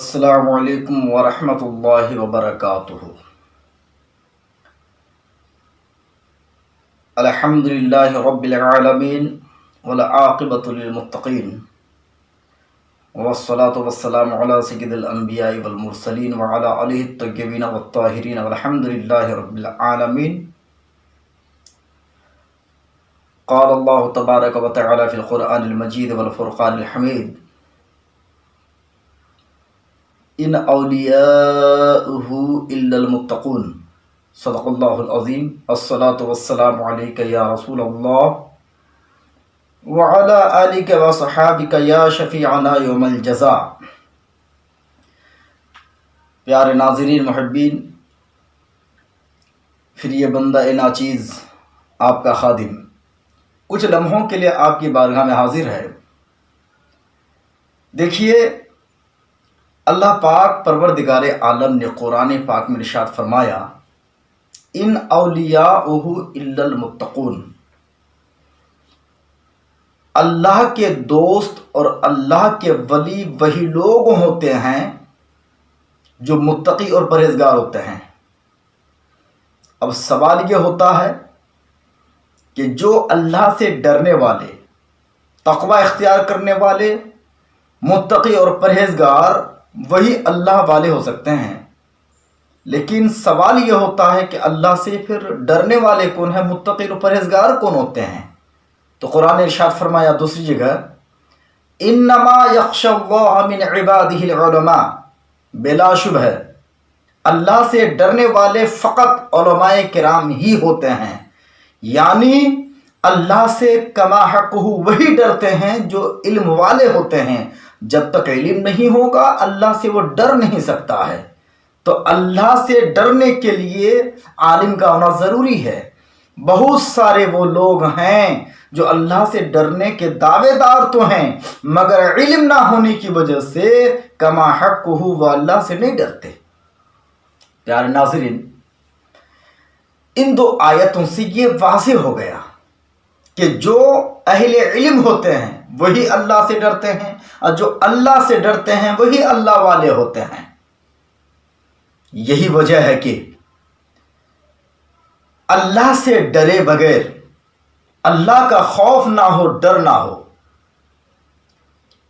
السلام علیکم ورحمۃ اللہ وبرکاتہ۔ الحمد للہ رب العالمین والعاقبۃ للمتقین والصلاة والسلام علی سید الانبیاء والمرسلین وعلی آلہ الطیبین والطاہرین والحمد للہ رب العالمین۔ قال اللہ تبارک و تعالی فی القرآن المجید والفرقان الحمید: ان اولیاءہ الا المتقون، صدق اللہ العظیم۔ الصلاة والسلام علیک یا رسول اللہ وعلی آلک وصحابک یا شفیعنا یوم الجزاء۔ پیارے ناظرین محبین، پھر یہ بندہ ناچیز آپ کا خادم کچھ لمحوں کے لیے آپ کی بارگاہ میں حاضر ہے۔ دیکھیے، اللہ پاک پروردگار عالم نے قرآن پاک میں ارشاد فرمایا: ان اولیاءہ الا المتقون، اللہ کے دوست اور اللہ کے ولی وہی لوگ ہوتے ہیں جو متقی اور پرہیزگار ہوتے ہیں۔ اب سوال یہ ہوتا ہے کہ جو اللہ سے ڈرنے والے، تقوی اختیار کرنے والے، متقی اور پرہیزگار، وہی اللہ والے ہو سکتے ہیں، لیکن سوال یہ ہوتا ہے کہ اللہ سے پھر ڈرنے والے کون ہیں، متقی اور پرہیزگار کون ہوتے ہیں؟ تو قرآن نے ارشاد فرمایا دوسری جگہ: انما یخشی اللہ من عبادہ العلماء، بلا شبہ اللہ سے ڈرنے والے فقط علماء کرام ہی ہوتے ہیں، یعنی اللہ سے کما حقہ وہی ڈرتے ہیں جو علم والے ہوتے ہیں۔ جب تک علم نہیں ہوگا اللہ سے وہ ڈر نہیں سکتا ہے، تو اللہ سے ڈرنے کے لیے عالم کا ہونا ضروری ہے۔ بہت سارے وہ لوگ ہیں جو اللہ سے ڈرنے کے دعوے دار تو ہیں، مگر علم نہ ہونے کی وجہ سے کما حقہ وہ اللہ سے نہیں ڈرتے۔ پیارے ناظرین، ان دو آیتوں سے یہ واضح ہو گیا کہ جو اہل علم ہوتے ہیں وہی اللہ سے ڈرتے ہیں، اور جو اللہ سے ڈرتے ہیں وہی اللہ والے ہوتے ہیں۔ یہی وجہ ہے کہ اللہ سے ڈرے بغیر، اللہ کا خوف نہ ہو، ڈر نہ ہو،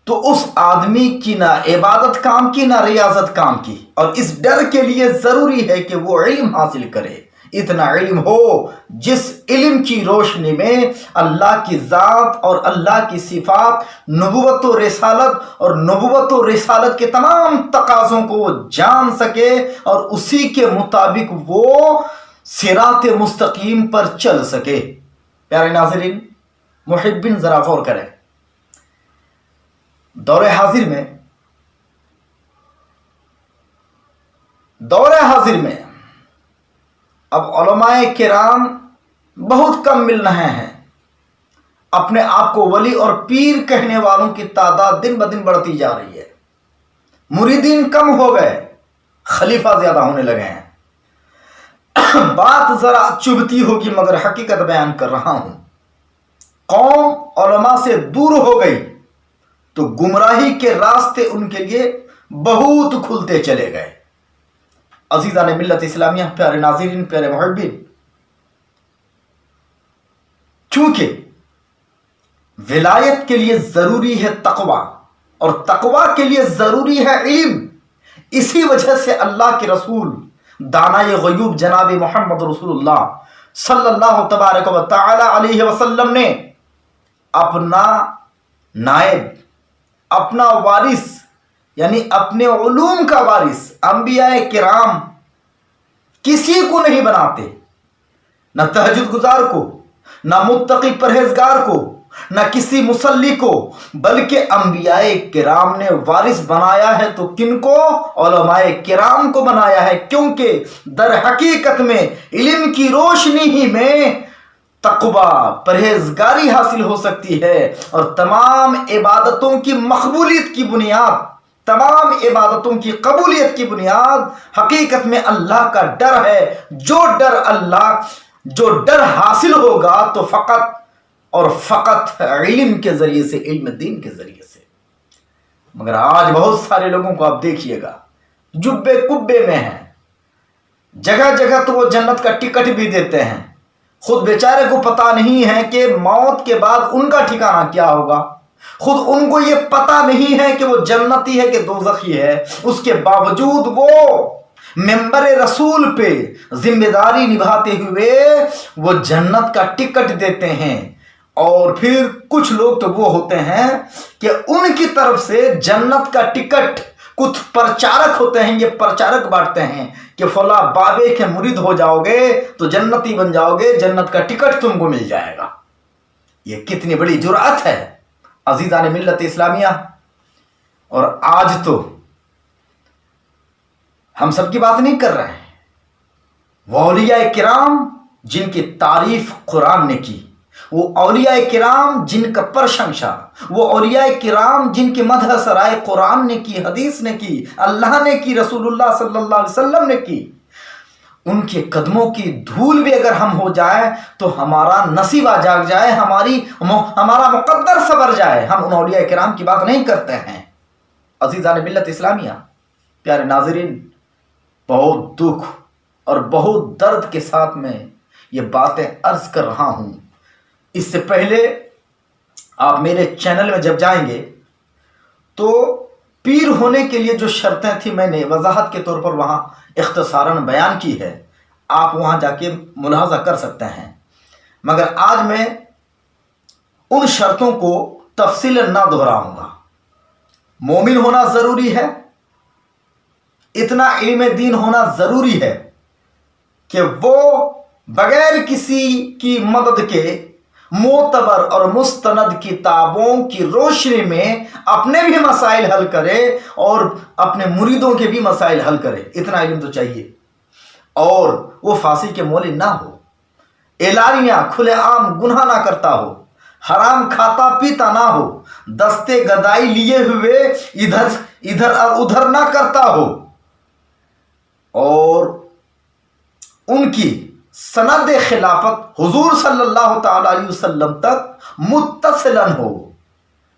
تو اس آدمی کی نہ عبادت کام کی نہ ریاضت کام کی۔ اور اس ڈر کے لیے ضروری ہے کہ وہ علم حاصل کرے، اتنا علم ہو جس علم کی روشنی میں اللہ کی ذات اور اللہ کی صفات، نبوت و رسالت اور نبوت و رسالت کے تمام تقاضوں کو وہ جان سکے اور اسی کے مطابق وہ صراط مستقیم پر چل سکے۔ پیارے ناظرین محبین، ذرا غور کریں، دور حاضر میں اب علماء کرام بہت کم مل رہے ہیں۔ اپنے آپ کو ولی اور پیر کہنے والوں کی تعداد دن بدن بڑھتی جا رہی ہے، مریدین کم ہو گئے، خلیفہ زیادہ ہونے لگے ہیں۔ بات ذرا چبھتی ہوگی مگر حقیقت بیان کر رہا ہوں۔ قوم علماء سے دور ہو گئی تو گمراہی کے راستے ان کے لیے بہت کھلتے چلے گئے۔ عزیزان ملت اسلامیہ، پیارے ناظرین، پیارے محبین، چونکہ ولایت کے لیے ضروری ہے تقوی اور تقوی کے لیے ضروری ہے علم، اسی وجہ سے اللہ کے رسول دانائے غیوب جناب محمد رسول اللہ صلی اللہ تبارک و تعالی علیہ وسلم نے اپنا نائب، اپنا وارث، یعنی اپنے علوم کا وارث انبیاء کرام کسی کو نہیں بناتے، نہ تہجد گزار کو، نہ متقی پرہیزگار کو، نہ کسی مصلی کو، بلکہ انبیاء کرام نے وارث بنایا ہے تو کن کو؟ علماء کرام کو بنایا ہے، کیونکہ در حقیقت میں علم کی روشنی ہی میں تقوی، پرہیزگاری حاصل ہو سکتی ہے، اور تمام عبادتوں کی مقبولیت کی بنیاد، تمام عبادتوں کی قبولیت کی بنیاد حقیقت میں اللہ کا ڈر ہے۔ جو ڈر حاصل ہوگا تو فقط اور فقط علم کے ذریعے سے، علم دین کے ذریعے سے۔ مگر آج بہت سارے لوگوں کو آپ دیکھیے گا جبے کبے میں ہیں، جگہ جگہ تو وہ جنت کا ٹکٹ بھی دیتے ہیں، خود بیچارے کو پتا نہیں ہے کہ موت کے بعد ان کا ٹھکانہ کیا ہوگا، خود ان کو یہ پتا نہیں ہے کہ وہ جنتی ہے کہ دوزخی ہے، اس کے باوجود وہ ممبر رسول پہ ذمہ داری نبھاتے ہوئے وہ جنت کا ٹکٹ دیتے ہیں۔ اور پھر کچھ لوگ تو وہ ہوتے ہیں کہ ان کی طرف سے جنت کا ٹکٹ کچھ پرچارک ہوتے ہیں، یہ پرچارک بانٹتے ہیں کہ فلاں بابے کے مرید ہو جاؤ گے تو جنتی بن جاؤ گے، جنت کا ٹکٹ تم کو مل جائے گا۔ یہ کتنی بڑی جرأت ہے عزیزان ملت اسلامیہ۔ اور آج تو ہم سب کی بات نہیں کر رہے ہیں، وہ اولیاء کرام جن کی تعریف قرآن نے کی، وہ اولیاء کرام جن کا پرشنسا، وہ اولیاء کرام جن کی مدح سرائے قرآن نے کی، حدیث نے کی، اللہ نے کی، رسول اللہ صلی اللہ علیہ وسلم نے کی، ان کے قدموں کی دھول بھی اگر ہم ہو جائے تو ہمارا نصیبہ جاگ جائے، ہمارا مقدر سنور جائے۔ ہم ان اولیاء کرام کی بات نہیں کرتے ہیں۔ عزیزان ملت اسلامیہ، پیارے ناظرین، بہت دکھ اور بہت درد کے ساتھ میں یہ باتیں عرض کر رہا ہوں۔ اس سے پہلے آپ میرے چینل میں جب جائیں گے تو پیر ہونے کے لیے جو شرطیں تھیں میں نے وضاحت کے طور پر وہاں اختصاراً بیان کی ہے، آپ وہاں جا کے ملاحظہ کر سکتے ہیں۔ مگر آج میں ان شرطوں کو تفصیل نہ دہراؤں گا۔ مومن ہونا ضروری ہے، اتنا علم دین ہونا ضروری ہے کہ وہ بغیر کسی کی مدد کے معتبر اور مستند کتابوں کی روشنی میں اپنے بھی مسائل حل کرے اور اپنے مریدوں کے بھی مسائل حل کرے، اتنا علم تو چاہیے۔ اور وہ پھانسی کے مولوی نہ ہو، اعلانیہ کھلے عام گناہ نہ کرتا ہو، حرام کھاتا پیتا نہ ہو، دستے گدائی لیے ہوئے ادھر اور ادھر نہ کرتا ہو، اور ان کی سند خلافت حضور صلی اللہ تعالی علیہ وسلم تک متصلاً ہو،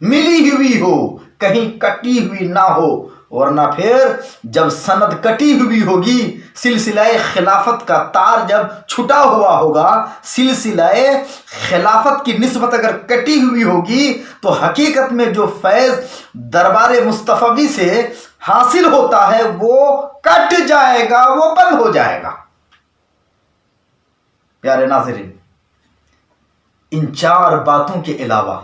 ملی ہوئی ہو، کہیں کٹی ہوئی نہ ہو، ورنہ پھر جب سند کٹی ہوئی ہوگی، سلسلہ خلافت کا تار جب چھٹا ہوا ہوگا، سلسلہ خلافت کی نسبت اگر کٹی ہوئی ہوگی تو حقیقت میں جو فیض دربار مصطفی سے حاصل ہوتا ہے وہ کٹ جائے گا، وہ بند ہو جائے گا۔ پیارے ناظرین، ان چار باتوں کے علاوہ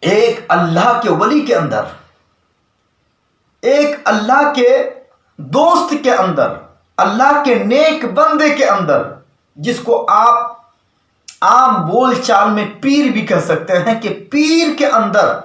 ایک اللہ کے ولی کے اندر، ایک اللہ کے دوست کے اندر، اللہ کے نیک بندے کے اندر، جس کو آپ عام بول چال میں پیر بھی کہہ سکتے ہیں کہ پیر کے اندر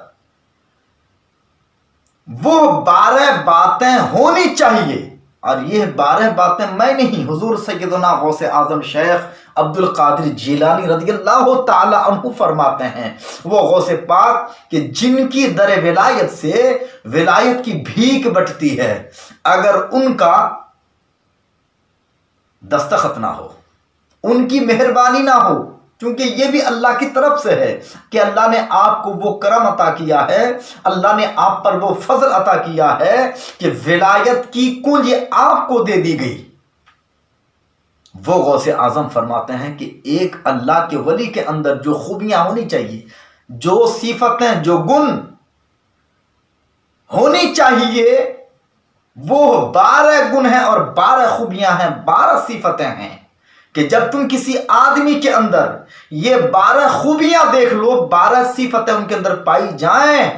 وہ 12 باتیں ہونی چاہیے۔ اور یہ 12 باتیں میں نہیں، حضور سیدنا غوث اعظم شیخ عبد القادر جیلانی رضی اللہ تعالی عنہ فرماتے ہیں، وہ غوث پاک کہ جن کی در ولایت سے ولایت کی بھیک بٹتی ہے، اگر ان کا دستخط نہ ہو، ان کی مہربانی نہ ہو، کیونکہ یہ بھی اللہ کی طرف سے ہے کہ اللہ نے آپ کو وہ کرم عطا کیا ہے، اللہ نے آپ پر وہ فضل عطا کیا ہے کہ ولایت کی کنج آپ کو دے دی گئی۔ وہ غوث اعظم فرماتے ہیں کہ ایک اللہ کے ولی کے اندر جو خوبیاں ہونی چاہیے، جو صفتیں، جو گن ہونی چاہیے، وہ 12 گن ہیں اور 12 خوبیاں ہیں، 12 صفتیں ہیں کہ جب تم کسی آدمی کے اندر یہ 12 خوبیاں دیکھ لو، 12 صفتیں ان کے اندر پائی جائیں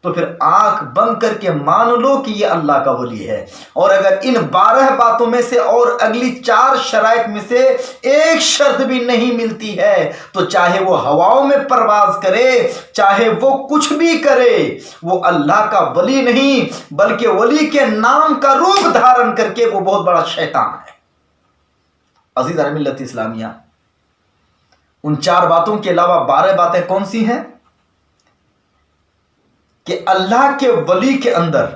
تو پھر آنکھ بند کر کے مان لو کہ یہ اللہ کا ولی ہے۔ اور اگر ان 12 باتوں میں سے اور اگلی 4 شرائط میں سے ایک شرط بھی نہیں ملتی ہے تو چاہے وہ ہواؤں میں پرواز کرے، چاہے وہ کچھ بھی کرے، وہ اللہ کا ولی نہیں بلکہ ولی کے نام کا روپ دھارن کر کے وہ بہت بڑا شیطان ہے۔ عزیزان ملت اسلامیہ، ان 4 باتوں کے علاوہ 12 باتیں کون سی ہیں؟ کہ اللہ کے ولی کے اندر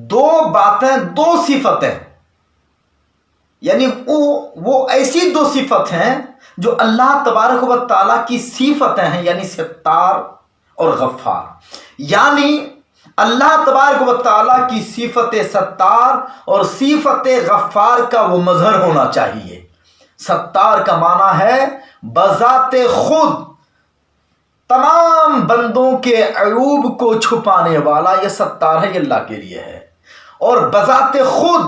2 باتیں، 2 صفتیں، یعنی وہ ایسی 2 صفت ہیں جو اللہ تبارک و تعالیٰ کی صفتیں ہیں، یعنی ستار اور غفار، یعنی اللہ تبارک و تعالیٰ کی صفت ستار اور صفت غفار کا وہ مظہر ہونا چاہیے۔ ستار کا معنی ہے بذات خود تمام بندوں کے عیوب کو چھپانے والا، یہ ستار ہے، یہ اللہ کے لیے ہے۔ اور بذات خود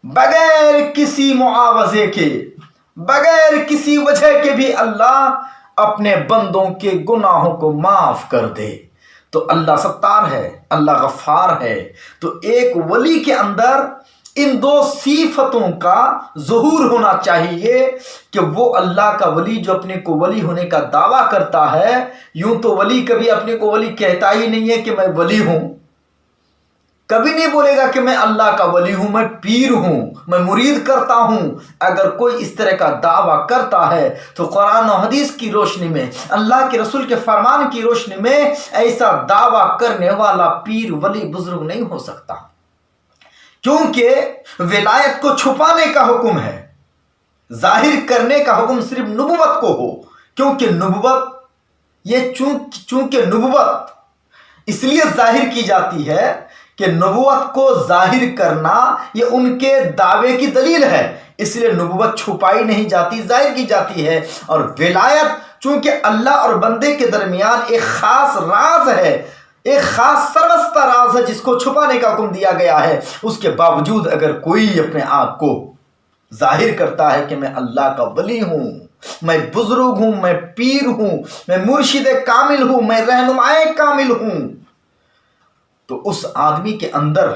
بغیر کسی معاوضے کے، بغیر کسی وجہ کے بھی اللہ اپنے بندوں کے گناہوں کو معاف کر دے، تو اللہ ستار ہے، اللہ غفار ہے۔ تو ایک ولی کے اندر ان دو صفتوں کا ظہور ہونا چاہیے کہ وہ اللہ کا ولی جو اپنے کو ولی ہونے کا دعویٰ کرتا ہے، یوں تو ولی کبھی اپنے کو ولی کہتا ہی نہیں ہے کہ میں ولی ہوں، کبھی نہیں بولے گا کہ میں اللہ کا ولی ہوں، میں پیر ہوں، میں مرید کرتا ہوں۔ اگر کوئی اس طرح کا دعویٰ کرتا ہے تو قرآن و حدیث کی روشنی میں، اللہ کے رسول کے فرمان کی روشنی میں، ایسا دعویٰ کرنے والا پیر ولی بزرگ نہیں ہو سکتا، کیونکہ ولایت کو چھپانے کا حکم ہے، ظاہر کرنے کا حکم صرف نبوت کو ہو، کیونکہ نبوت چونکہ نبوت اس لیے ظاہر کی جاتی ہے کہ نبوت کو ظاہر کرنا یہ ان کے دعوے کی دلیل ہے، اس لیے نبوت چھپائی نہیں جاتی، ظاہر کی جاتی ہے۔ اور ولایت چونکہ اللہ اور بندے کے درمیان ایک خاص راز ہے، ایک خاص سربستہ راز ہے جس کو چھپانے کا حکم دیا گیا ہے، اس کے باوجود اگر کوئی اپنے آپ کو ظاہر کرتا ہے کہ میں اللہ کا ولی ہوں، میں بزرگ ہوں، میں پیر ہوں، میں مرشد کامل ہوں، میں رہنمائے کامل ہوں، تو اس آدمی کے اندر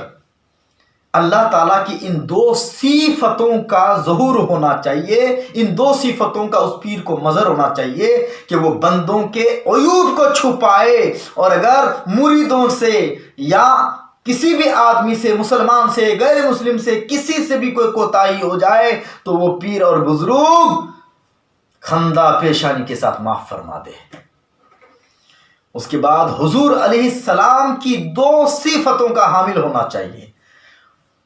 اللہ تعالیٰ کی ان دو صفتوں کا ظہور ہونا چاہیے، ان دو صفتوں کا اس پیر کو مظہر ہونا چاہیے کہ وہ بندوں کے عیوب کو چھپائے، اور اگر مریدوں سے یا کسی بھی آدمی سے، مسلمان سے، غیر مسلم سے، کسی سے بھی کوئی کوتاہی ہو جائے تو وہ پیر اور بزرگ خندہ پیشانی کے ساتھ معاف فرما دے۔ اس کے بعد حضور علیہ السلام کی دو صفتوں کا حامل ہونا چاہیے،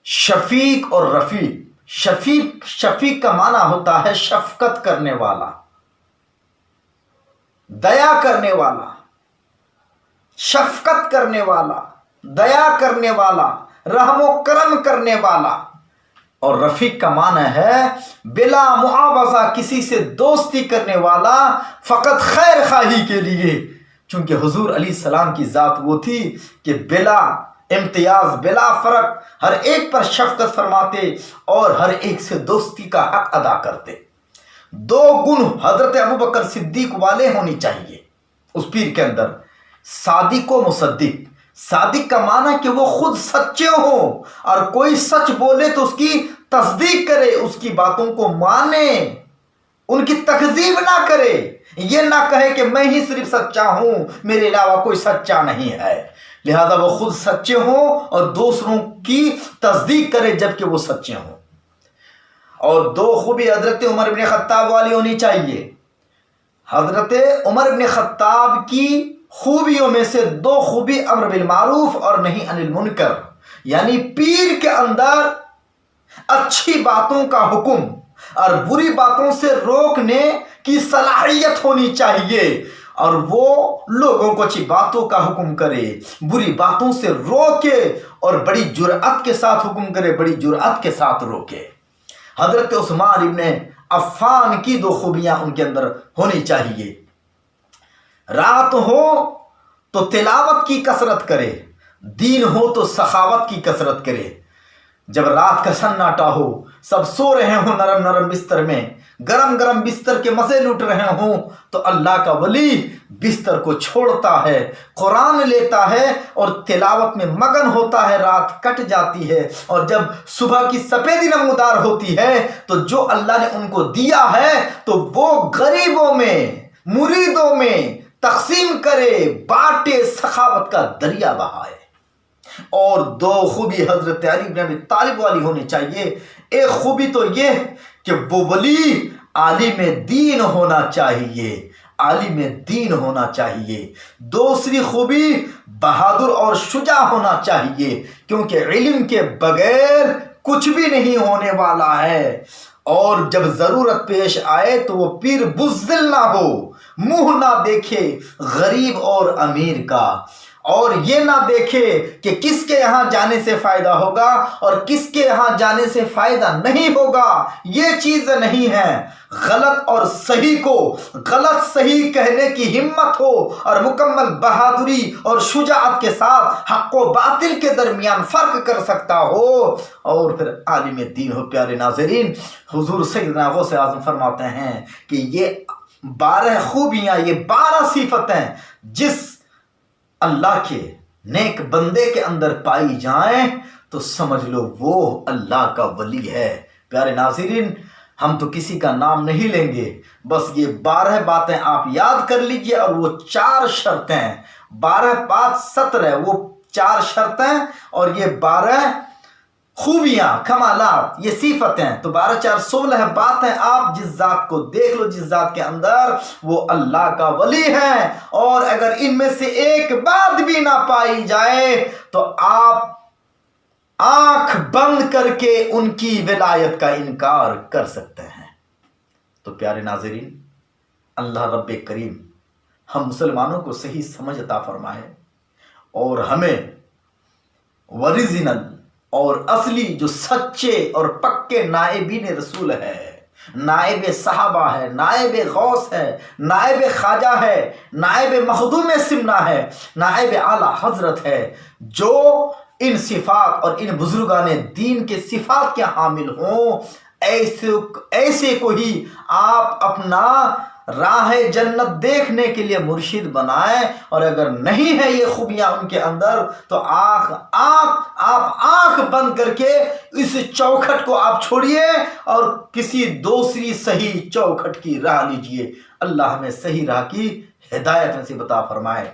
شفیق اور رفیق۔ شفیق کا معنی ہوتا ہے شفقت کرنے والا، دیا کرنے والا، شفقت کرنے والا، دیا کرنے والا، رحم و کرم کرنے والا۔ اور رفیق کا معنی ہے بلا معاوضہ کسی سے دوستی کرنے والا، فقط خیر خواہی کے لیے، چونکہ حضور علیہ السلام کی ذات وہ تھی کہ بلا امتیاز، بلا فرق ہر ایک پر شفقت فرماتے اور ہر ایک سے دوستی کا حق ادا کرتے۔ دو گن حضرت ابوبکر صدیق والے ہونی چاہیے اس پیر کے اندر، صادق و مصدق۔ صادق کا معنی کہ وہ خود سچے ہوں، اور کوئی سچ بولے تو اس کی تصدیق کرے، اس کی باتوں کو مانے، ان کی تکذیب نہ کرے، یہ نہ کہے کہ میں ہی صرف سچا ہوں، میرے علاوہ کوئی سچا نہیں ہے۔ لہذا وہ خود سچے ہوں اور دوسروں کی تصدیق کرے جبکہ وہ سچے ہوں۔ اور دو خوبی حضرت عمر بن خطاب والی ہونی چاہیے۔ حضرت عمر بن خطاب کی خوبیوں میں سے دو خوبی امر بالمعروف اور نہی عن المنکر، یعنی پیر کے اندر اچھی باتوں کا حکم اور بری باتوں سے روکنے کی صلاحیت ہونی چاہیے، اور وہ لوگوں کو اچھی باتوں کا حکم کرے، بری باتوں سے روکے، اور بڑی جرأت کے ساتھ حکم کرے، بڑی جرأت کے ساتھ روکے۔ حضرت عثمان ابن عفان کی دو خوبیاں ان کے اندر ہونی چاہیے۔ رات ہو تو تلاوت کی کثرت کرے، دین ہو تو سخاوت کی کثرت کرے۔ جب رات کا سناٹا ہو، سب سو رہے ہوں نرم نرم بستر میں، گرم گرم بستر کے مزے لوٹ رہے ہوں، تو اللہ کا ولی بستر کو چھوڑتا ہے، قرآن لیتا ہے اور تلاوت میں مگن ہوتا ہے، رات کٹ جاتی ہے، اور جب صبح کی سفیدی نمودار ہوتی ہے تو جو اللہ نے ان کو دیا ہے تو وہ غریبوں میں، مریدوں میں تقسیم کرے، بانٹے، سخاوت کا دریا بہائے۔ اور دو خوبی حضرت علی بن ابی طالب والی ہونی چاہیے۔ ایک خوبی تو یہ کہ وہ ولی عالم دین ہونا چاہیے، عالم دین ہونا چاہیے۔ دوسری خوبی بہادر اور شجاع ہونا چاہیے، کیونکہ علم کے بغیر کچھ بھی نہیں ہونے والا ہے، اور جب ضرورت پیش آئے تو وہ پیر بزدل نہ ہو، منہ نہ دیکھے غریب اور امیر کا، اور یہ نہ دیکھے کہ کس کے یہاں جانے سے فائدہ ہوگا اور کس کے یہاں جانے سے فائدہ نہیں ہوگا۔ یہ چیزیں نہیں ہیں۔ غلط اور صحیح کو غلط صحیح کہنے کی ہمت ہو اور مکمل بہادری اور شجاعت کے ساتھ حق و باطل کے درمیان فرق کر سکتا ہو، اور پھر عالم دین ہو۔ پیارے ناظرین، حضور سیدنا غوث اعظم فرماتے ہیں کہ یہ 12 خوبیاں، یہ 12 صفتیں جس اللہ کے نیک بندے کے اندر پائی جائیں تو سمجھ لو وہ اللہ کا ولی ہے۔ پیارے ناظرین، ہم تو کسی کا نام نہیں لیں گے، بس یہ 12 باتیں آپ یاد کر لیجئے، اور وہ 4 شرطیں، 12 5 17 وہ 4 شرطیں اور یہ 12 خوبیاں، کمالات، یہ صفتیں، تو 12 4 16 باتیں آپ جس ذات کو دیکھ لو، جس ذات کے اندر وہ اللہ کا ولی ہے، اور اگر ان میں سے ایک بات بھی نہ پائی جائے تو آپ آنکھ بند کر کے ان کی ولایت کا انکار کر سکتے ہیں۔ تو پیارے ناظرین، اللہ رب کریم ہم مسلمانوں کو صحیح سمجھ عطا فرمائے، اور ہمیں اوریجنل اور اصلی جو سچے اور پکے نائبین رسول ہے، نائب صحابہ ہے، نائب غوث ہے، نائب خواجہ ہے، نائب مخدوم سمنا ہے، نائب اعلیٰ حضرت ہے، جو ان صفات اور ان بزرگان دین کے صفات کے حامل ہوں، ایسے کو ہی آپ اپنا راہ جنت دیکھنے کے لیے مرشد بنائیں، اور اگر نہیں ہے یہ خوبیاں ان کے اندر تو آپ آنکھ بند کر کے اس چوکھٹ کو آپ چھوڑیے اور کسی دوسری صحیح چوکھٹ کی راہ لیجئے۔ اللہ ہمیں صحیح راہ کی ہدایت نصیب عطا فرمائے۔